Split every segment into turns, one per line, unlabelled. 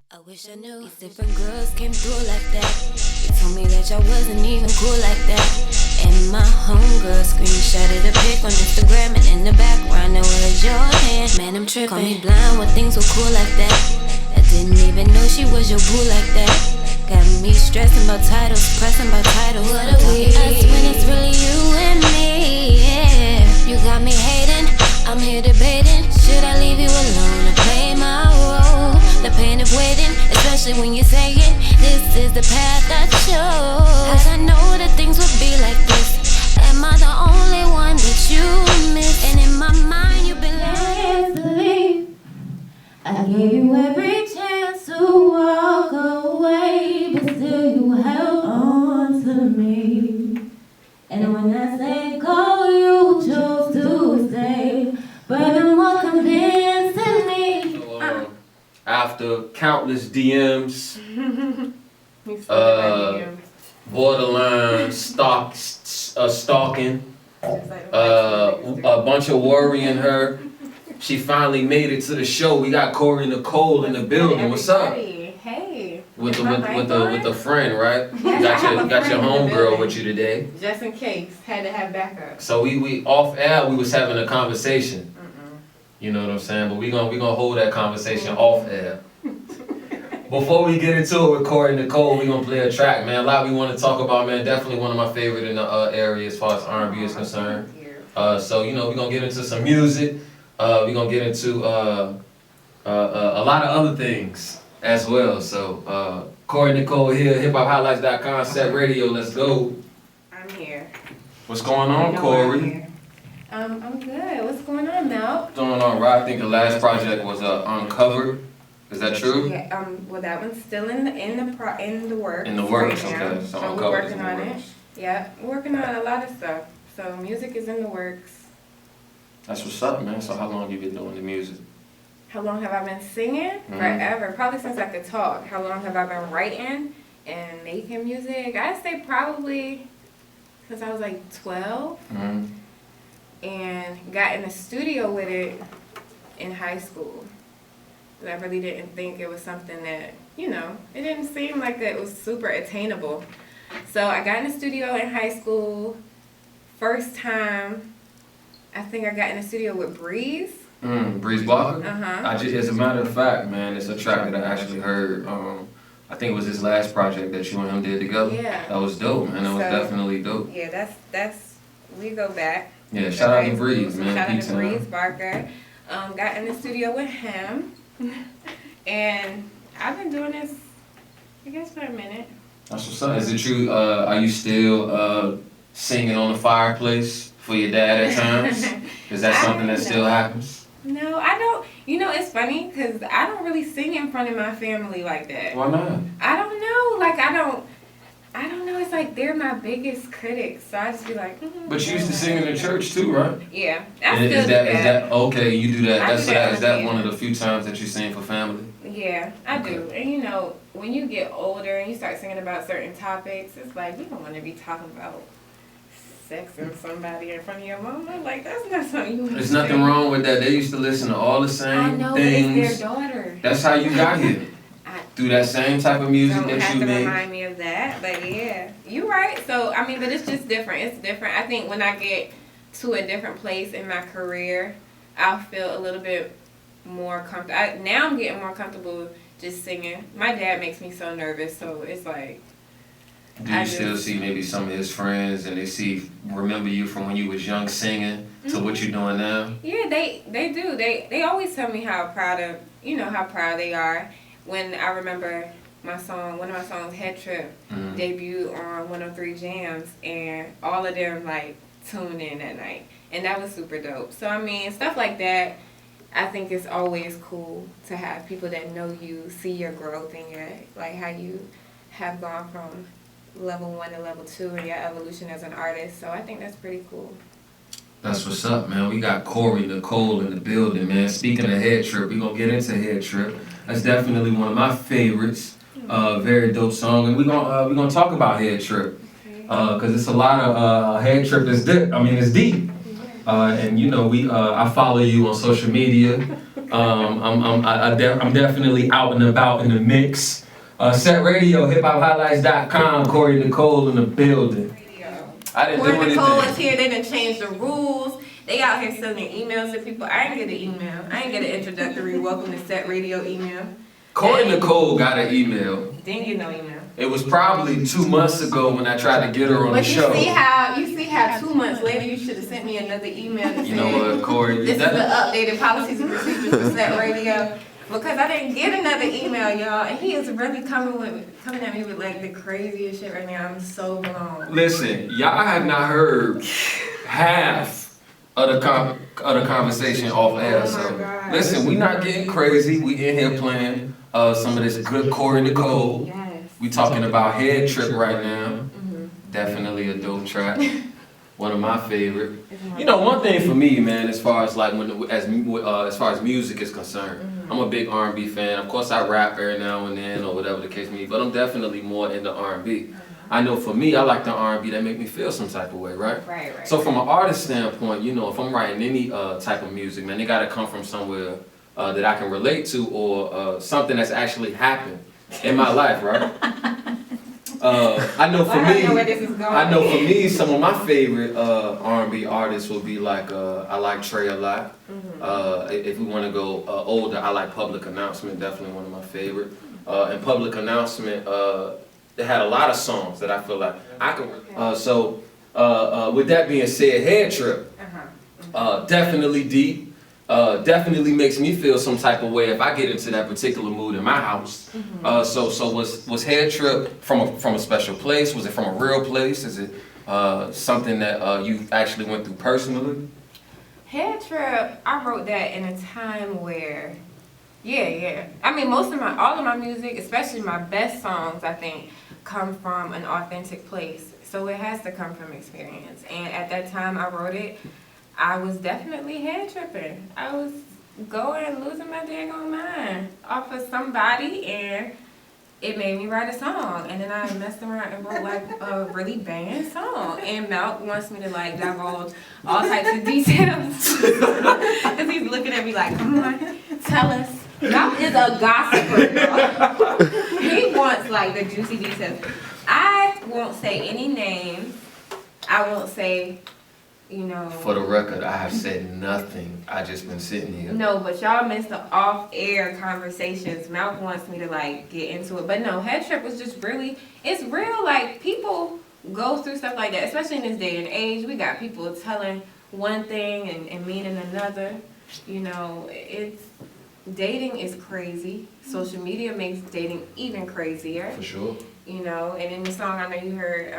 I wish I knew these different girls came through like that. You told me that y'all wasn't even cool like that. And my homegirl screenshotted a pic on Instagram, and in the background there was your hand. Man, I'm tripping. Call me blind when things were cool like that. I didn't even know she was your boo like that. Got me stressing about titles, pressing about titles. What are we? Us when it's really you and me. Yeah, you got me hating. I'm here debating. Should I leave you alone or play my role? The pain of waiting, especially when you're saying this is the path I chose. Cause I know that things would be like this. Am I the only one that you miss? And in my mind you've been led to leave. I gave you every chance to walk away, but still you held on to me. And when I say go, you chose to stay. But I'm more convinced in me.
So, after countless DMs, borderline stalking, a bunch of worrying her, she finally made it to the show. We got Kori and Nicole in the building. What's up?
Hey.
With the friend, right? You got your homegirl with you today.
Just in case, had to have backup.
So we off air we was having a conversation. You know what I'm saying? But we gonna hold that conversation off air. Before we get into it with Kori and Nicole, we gonna play a track, man. A lot we want to talk about, man. Definitely one of my favorite in the area as far as R&B is concerned. So we gonna get into some music. We gonna get into a lot of other things as well. So Kori and Nicole here, hiphophighlights.com, Set Radio. Let's go.
I'm here.
What's going on, Kori?
I'm good. What's going on, Mel?
Doing all right. I think the last project was Uncovered. Is that true?
Yeah. Well, that one's still in the works.
In the works,
right now.
okay.
So we're working on it. Yeah, we're working on a lot of stuff. So music is in the works.
That's what's up, man. So how long you been doing the music?
How long have I been singing? Forever. Probably since I could talk. How long have I been writing and making music? I'd say probably since I was like 12. And got in the studio with it in high school. But I really didn't think it was something that, it didn't seem like that it was super attainable. So I got in the studio in high school. First time, I think I got in the studio with Breeze.
Breeze Blocker?
Uh-huh.
As a matter of fact, man, it's a track that I actually heard. I think it was his last project that you and him did together.
Yeah.
That was dope, man. That was definitely dope.
Yeah, that's we go back.
Yeah, shout out to Breeze, man.
Shout out to Breeze Barker. Got in the studio with him. And I've been doing this, I guess, for a minute.
That's what's up. Is it true? Are you still singing on the fireplace for your dad at times? Is that something that still happens?
No, I don't. It's funny because I don't really sing in front of my family like that.
Why not?
I don't know. Like, I don't know. It's like they're my biggest critics. So I just be like,
But you used to sing in the church too, right?
Yeah.
Is that okay? You do that. Is that one of
the
the few times that you sing for family?
Yeah, I do. And when you get older and you start singing about certain topics, it's like you don't want to be talking about sexing somebody in front of your mama. Like, that's not something you want to
There's nothing wrong with that. They used to listen to all the same things.
It's their daughter.
That's how you got here. Through that same type of music that you made.
Don't remind me of that, but yeah, you're right. So but it's just different. It's different. I think when I get to a different place in my career, I'll feel a little bit more comfortable. Now I'm getting more comfortable just singing. My dad makes me so nervous, so it's like.
Do you still see maybe some of his friends and remember you from when you was young singing to what you're doing now?
Yeah, they do. They always tell me how proud they are. When I remember one of my songs, Head Trip, debuted on 103 Jams, and all of them tuned in that night, and that was super dope. So stuff like that, I think it's always cool to have people that know you, see your growth and how you have gone from level 1 to level 2 in your evolution as an artist. So I think that's pretty cool.
That's what's up, man. We got Kori, Nicole in the building, man. Speaking of Head Trip, we're going to get into Head Trip. That's definitely one of my favorites. Very dope song. And we're gonna talk about Head Trip. Because it's a lot of Head Trip is deep. It's deep. And I follow you on social media. I'm definitely out and about in the mix. Set Radio, hiphophighlights.com, Kori Nicole in the building. I didn't do anything.
Nicole is here. They done changed the rules. They out here sending emails to people. I didn't get an email. I didn't get an introductory welcome to Set Radio email.
Kori Nicole got an email.
Didn't get no email.
It was probably 2 months ago when I tried to get her on the show.
You see how 2 months later you should have sent me another email to say,
you know what, Kori?
This is the updated policies and procedures for Set Radio. Because I didn't get another email, y'all, and he is really coming at me with like the craziest shit right now. I'm so blown.
Listen, y'all have not heard half of the conversation off air. So listen, we not getting crazy. We in here playing some of this good Kori Nicole.
Yes.
We talking about Head Trip right now. Definitely a dope track. One of my favorite. You know, one thing for me, man, as far as like as far as music is concerned, I'm a big R&B fan. Of course, I rap every now and then or whatever the case may be, but I'm definitely more into R&B. I know for me, I like the R&B that make me feel some type of way, right?
Right.
So from an artist standpoint, you know, if I'm writing any type of music, man, they gotta come from somewhere that I can relate to or something that's actually happened in my life, right? I know for me, some of my favorite R&B artists will be like, I like Trey a lot. If we want to go older, I like Public Announcement, definitely one of my favorite. And Public Announcement, they had a lot of songs that I feel like I can. With that being said, Head Trip, definitely deep. Definitely makes me feel some type of way if I get into that particular mood in my house. So was Head Trip from a special place? Was it from a real place? Is it something that you actually went through personally?
Head Trip, I wrote that in a time where, I mean, all of my music, especially my best songs, I think, come from an authentic place. So it has to come from experience. And at that time I wrote it, I was definitely head tripping. I was going, losing my daggone mind off of somebody, and it made me write a song. And then I messed around and wrote like a really banging song. And Malk wants me to like divulge all types of details. Because he's looking at me like, come on, tell us. Malk is a gossiper, y'all. He wants like the juicy details. I won't say any names. I won't say, you know.
For the record, I have said nothing. I just been sitting here.
No, but y'all missed the off-air conversations. Malcolm wants me to like get into it, but no, Head Trip was just really, it's real. Like people go through stuff like that, especially in this day and age. We got people telling one thing and meaning another. You know, dating is crazy. Social media makes dating even crazier.
For sure.
You know, and in the song I know you heard.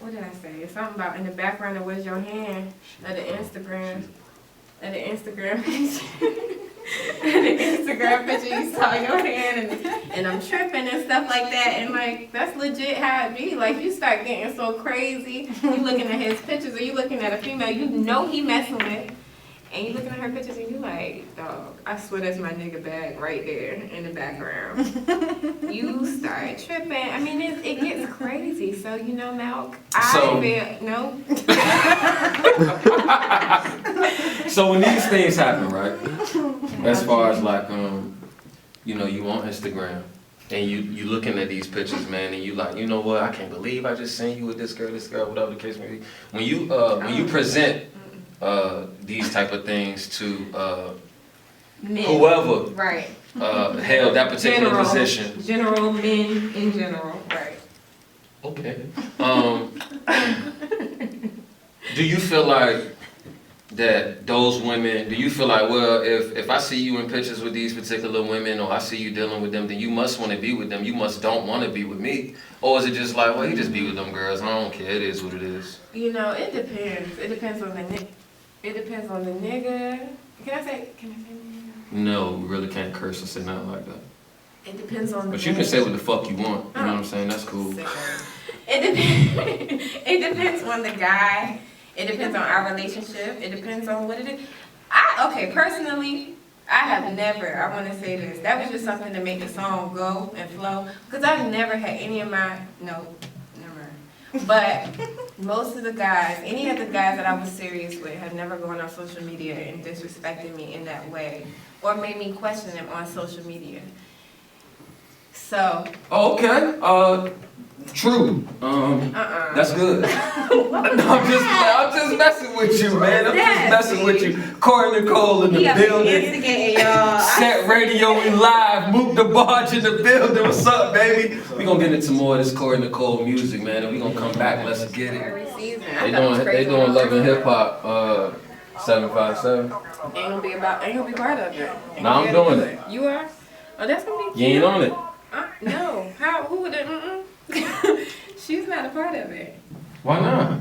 What did I say? It's something about in the background of where's your hand of the Instagram picture. The Instagram picture you saw your hand and I'm tripping and stuff like that, and like that's legit how it be. Like you start getting so crazy, you looking at his pictures or you looking at a female you know he messing with, and you looking at her pictures and you like, dog, I swear that's my nigga bag right there in the background. You start tripping. I mean, it gets crazy. So, you know, Malk, no.
So when these things happen, right? As far as like, you know, you on Instagram and you looking at these pictures, man, and you like, you know what? I can't believe I just seen you with this girl, whatever the case may be. When you present these type of things to whoever
right.
Held that particular position.
General men in general, right.
Okay. Do you feel like that those women, do you feel like, well, if I see you in pictures with these particular women or I see you dealing with them, then you must want to be with them, you must don't want to be with me? Or is it just like, well, you just be with them girls, I don't care, it is what it is?
You know, it depends. It depends on the nigga. Can I say nigga?
No, we really can't curse or say nothing like that.
It depends on the
But you can say what the fuck you want, you know what I'm saying? That's cool.
It depends on the guy. It depends on our relationship. It depends on what it is. Personally, I have never, I want to say this, that was just something to make the song go and flow. Because I've never had any of my, no, never. But most of the guys, any of the guys that I was serious with, have never gone on social media and disrespected me in that way, or made me question them on social media. So.
Okay. True. That's good. I'm just messing with you, man. I'm just messing with you. Kori Nicole in the building.
Y'all.
Set Radio, we live. Mook the Barge in the building. What's up, baby? We gonna get into more of this Kori Nicole music, man, and we gonna come back. Let's get it.
Every season.
They doing Love and Hip Hop 757.
Ain't gonna be part of it.
Nah, I'm doing it.
You are? Oh, that's gonna be cute.
You ain't on it.
No. Who would it? She's not a part of it.
Why not?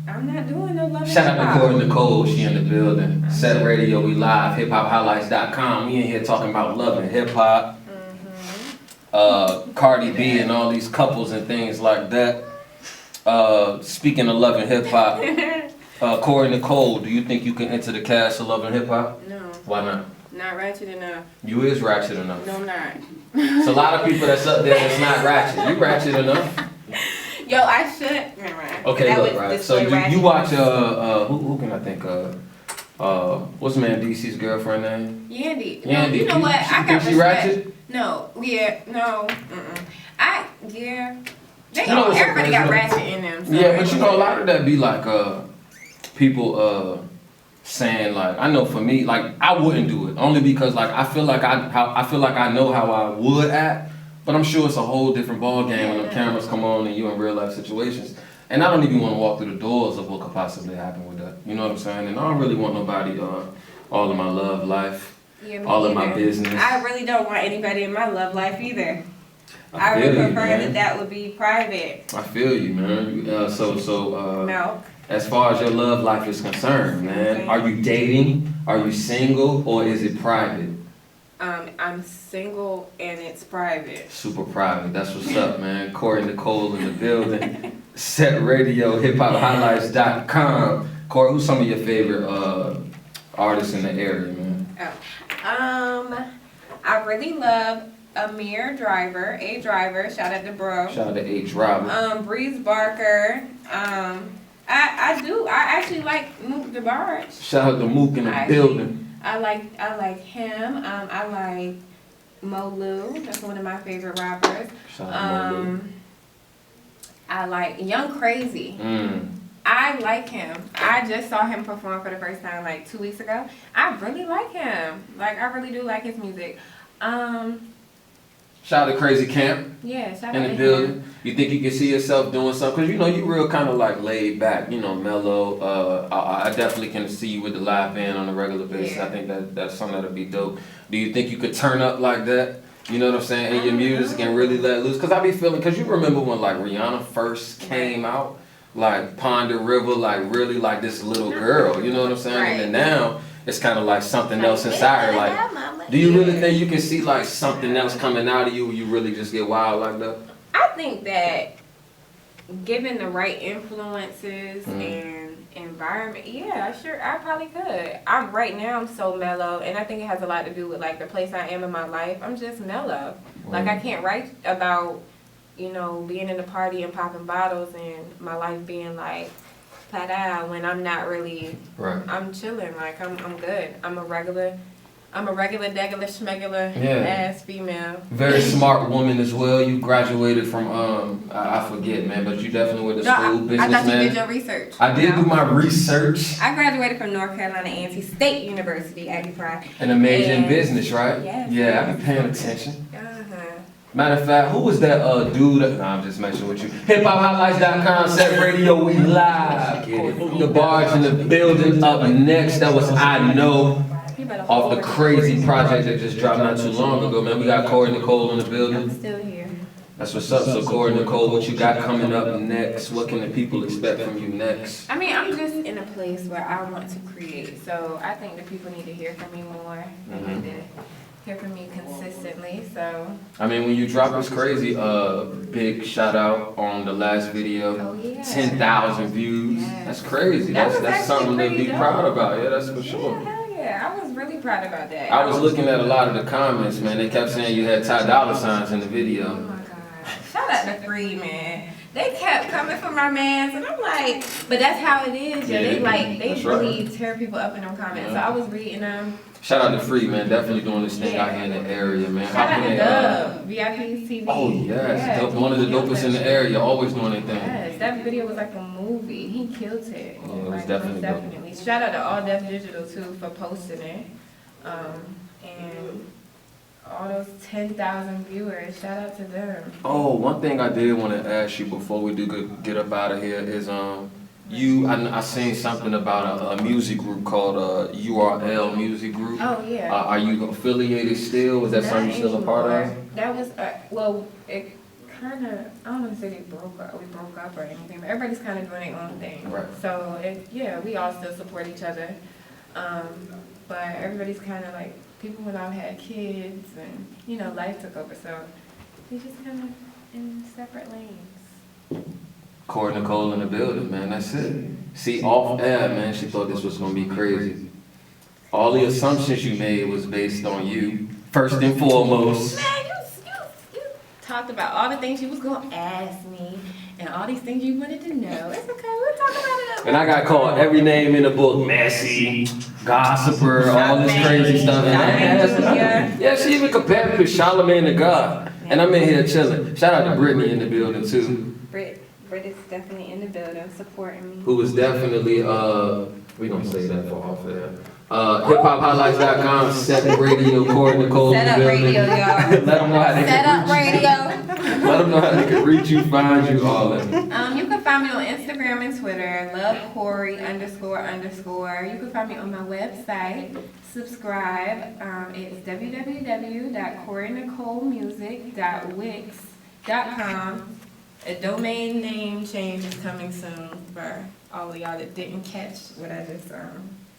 I'm not doing no Love and
Shout
Hip
out to
Hop.
Kori Nicole, she in the building. Set Radio, we live, hiphophighlights.com. We in here talking about love and hip hop. Cardi B and all these couples and things like that. Speaking of love and hip hop, Kori Nicole, do you think you can enter the cast of Love and Hip Hop?
No.
Why not?
Not ratchet enough.
You is ratchet enough.
No, I'm not.
It's a lot of people that's up there that's not ratchet. You ratchet enough.
Yo, I should. Never mind.
Okay,
That
look,
would
right. So
display
you watch
ratchetness.
who can I think of? What's man DC's girlfriend name?
Yandy. No,
Yandy.
you know what? I got
think she
respect.
ratchet?
No. Yeah. No. Yeah. They
You know
all,
what's so
everybody
crazy?
got ratchet in them. So
Yeah, but you know a lot of that be like people saying like, I know for me, like I wouldn't do it only because like I feel like I know how I would act, but I'm sure it's a whole different ball game when the cameras come on and you in real life situations. And I don't even want to walk through the doors of what could possibly happen with that. You know what I'm saying? And I don't really want nobody all of my love life,
Yeah, me
all of my
either.
business.
I really don't want anybody in my love life either. I
feel
would
you,
prefer
man.
that would be private.
I feel you, man.
Milk.
As far as your love life is concerned, man,
Okay.
are you dating? Are you single? Or is it private?
I'm single and it's private.
Super private. That's what's up, man. Kori Nicole in the building. Set Radio, hiphophighlights.com. Kori, who's some of your favorite artists in the area, man?
I really love A Driver. Shout out to bro.
Shout out to H. Robert.
Breeze Barker. I actually like Mook the Barge.
Shout out to Mook in the building.
I like him. I like Molu. That's one of my favorite rappers.
Shout out to Mo.
I like Young Crazy. I like him. I just saw him perform for the first time like 2 weeks ago. I really like him. Like I really do like his music.
Shout out to Crazy Camp
Yeah, shout out
in
to
the
him.
building. You think you can see yourself doing something? Because you know you real kind of like laid back, you know, mellow. I definitely can see you with the live band on a regular basis.
Yeah.
I think that's something that'll be dope. Do you think you could turn up like that? You know what I'm saying? In your music and really let loose? Because I be feeling, because you remember when like Rihanna first came out, like Ponder River, like really like this little girl, you know what I'm saying?
Right.
And then now it's kind of like something else inside her. Like, do you really think you can see like something else coming out of you when you really just get wild like that?
I think that given the right influences and environment, yeah, sure, I probably could. Right now I'm so mellow, and I think it has a lot to do with like the place I am in my life. I'm just mellow. Like I can't write about, you know, being in a party and popping bottles and my life being like ta-da when I'm not really.
Right.
I'm chilling. Like I'm good. I'm a regular degular schmegular ass female.
Very smart woman as well. You graduated from I forget, man, but you definitely went to school, business
I thought you
man.
did your research.
I did do my research.
I graduated from North Carolina A&T State University, Aggie Pride.
And a major in business, right?
Yes.
Yeah, I've been paying attention.
Uh-huh.
Matter of fact, who was that dude? I'm just messing with you. HipHopHighlights.com, Set Radio, we live. The barge in the building. Up next, that was I Know. Off the crazy project that just dropped not too long ago, man. We got Kori Nicole in the building.
I'm still here.
That's what's up. So Kori Nicole, what you got coming up next? What can the people expect from you next?
I mean, I'm just in a place where I want to create. So I think that people need to hear from me more. They need to hear from me consistently. So
I mean, when you drop this crazy, big shout out on the last video.
Oh, yeah.
10,000 views.
Yeah.
That's crazy.
That was
That's
actually
something to
pretty
be
dope.
proud about. Yeah, that's for sure.
yeah, I was really proud about that.
I was looking at a lot of the comments, man. They kept saying you had Ty Dolla signs in the
Oh
video.
my God. Shout out to Free, man. They kept coming for my mans, and I'm like, but that's how it is. Yeah, they really tear people up in them comments. So I was reading them.
Shout out to Free, man. Definitely doing this thing out here in the area, man.
Shout out to Dub, VIP TV.
Oh, yes. One of the dopest in the area, always doing their thing.
Yes, that video was like a movie. He killed it.
Yeah, it was definitely.
Shout out to All Deaf Digital, too, for posting it. And all those 10,000 viewers, shout out to them.
Oh, one thing I did want to ask you before we do get up out of here is, I seen something about a music group called URL Music Group.
Oh, yeah.
Are you affiliated still? Is that something you're still a part of?
That was, well, it kind of, I don't want to say we broke up or anything, but everybody's kind of doing their own thing.
Right.
So, we all still support each other. But everybody's kind of like, people went out and had kids and, life took over. So, they just kind of in separate lanes.
Kori Nicole in the building, man. That's it. See, off air, man, she thought this was going to be crazy. All the assumptions you made was based on you, first and foremost.
Man, you talked about all the things you was going to ask me and all these things you wanted to know. It's okay, we'll talk about it.
And I got called every name in the book, messy, gossiper, all this crazy stuff. Yeah, she even compared me to Charlamagne the God. And I'm in here chilling. Shout out to Brittany in the building, too.
Britt is definitely in the building, supporting me.
Who was definitely, we don't say that for off air. HipHopHighlights.com, Set Radio, Kori Nicole.
Set up radio, y'all.
Let them know how they can reach you. Let them know how they can reach you, find you, all that.
You can find me on Instagram and Twitter, lovekori __. You can find me on my website. Subscribe. It's www.korinicolemusic.wix.com. A domain name change is coming soon for all of y'all that didn't catch what I just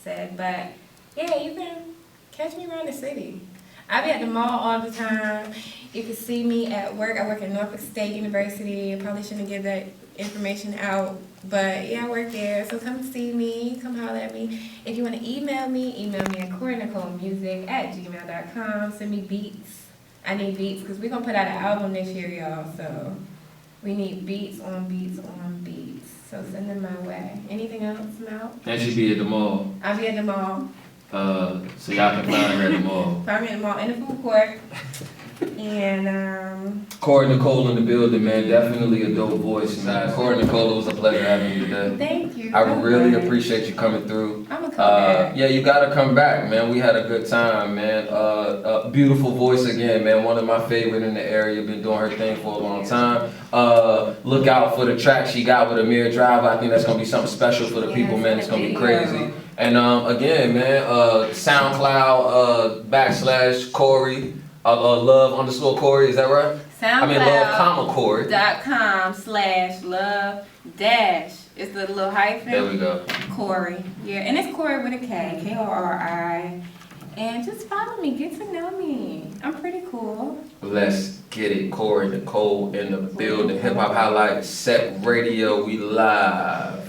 said. But yeah, you can catch me around the city. I be at the mall all the time. You can see me at work. I work at Norfolk State University. I probably shouldn't give that information out. But yeah, I work there. So come see me. Come holler at me. If you want to email me at korinicolemusic@gmail.com. Send me beats. I need beats because we're going to put out an album this year, y'all. So we need beats on beats on beats. So send them my way. Anything else, Mal?
And she be at the mall.
I'll be at the mall.
So y'all can find her at the mall.
Find me at the mall in the food court. And
Kori Nicole in the building, man. Definitely a dope voice, man. Kori Nicole, it was a pleasure having you today.
Thank you.
I really appreciate you coming through.
I'm gonna come back.
Yeah, you gotta come back, man. We had a good time, man. Beautiful voice again, man. One of my favorite in the area. Been doing her thing for a long time. Look out for the track she got with Amir Driver. I think that's gonna be something special for the people, man. It's gonna be crazy. And again, man, SoundCloud /Kori. Love _ Kori, is that right?
SoundCloud.
Love, Kori.
.com/love dash. It's the little hyphen.
There we go.
Kori. Yeah, and it's Kori with a K. Kori. And just follow me. Get to know me. I'm pretty cool.
Let's get it. Kori Nicole in the building. Hip Hop Highlights, Set Radio. We live.